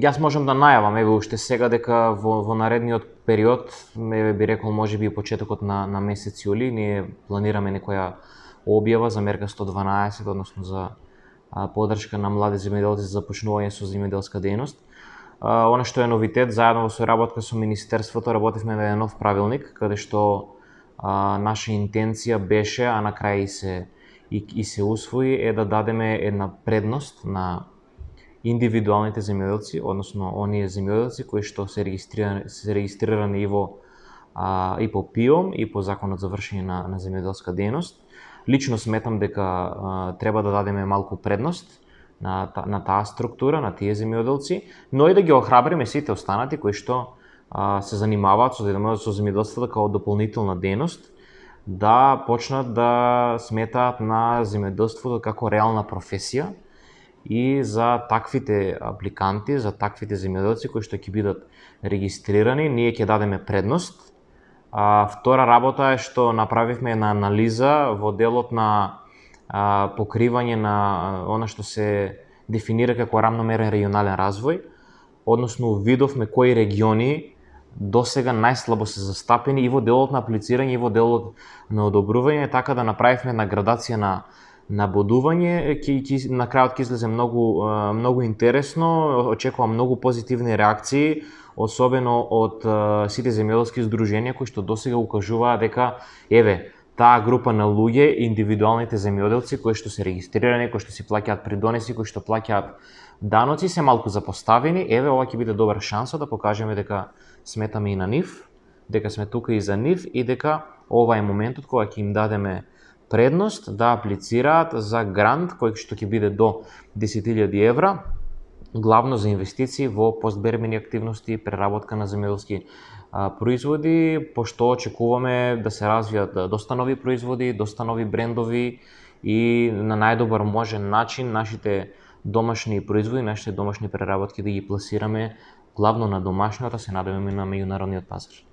Јас можам да најавам уште сега дека во наредниот период, би рекол можеби почетокот на месец јули, ние планираме некоја објава за мерка 112, односно за поддршка на млади земјоделци за започнување со земјоделска дејност. Она што е новитет, заедно во соработка со Министерството работевме на еден нов правилник, каде што наша интенција беше, а на крај и се усвои, е да дадеме една предност на индивидуалните земјоделци, односно оние земјоделци кои што се регистрирани и по ПИОМ и по Законот за вршење на земјоделска дејност. Лично сметам дека треба да дадеме малку предност на таа структура, на тие земјоделци, но и да ги охрабриме сите останати кои што се занимаваат со земјоделството како дополнителна дејност, да почнат да сметаат на земјоделството како реална професија и за таквите апликанти, за таквите земјоделци кои што ќе бидат регистрирани, ние ќе дадеме предност. Втора работа е што направивме една анализа во делот на покривање на она што се дефинира како рамномерен регионален развој, односно видовме кои региони досега најслабо се застапени и во делот на аплицирање и во делот на одобрување, така да направивме една градација на бодување. На крајот ќе излезе многу интересно, очекувам многу позитивни реакции, особено од сите земјоделски здруженија кои што досега укажуваат дека таа група на луѓе, индивидуалните земјоделци кои што се регистрирани, кои што си плаќаат придонеси, кои што плаќаат даноци, се малку запоставени. Ова ќе биде добра шанса да покажеме дека сметаме и на нив, дека сме тука и за нив и дека ова е моментот кога ќе им дадеме предност да аплицираат за грант кој што ќе биде до 10.000 евра, главно за инвестиции во постбербени активности, преработка на земјоделски производи, пошто очекуваме да се развијат доста нови производи, доста нови брендови и на најдобар можен начин нашите домашни производи, нашите домашни преработки да ги пласираме главно на домашното, се надеваме на меѓународниот пазар.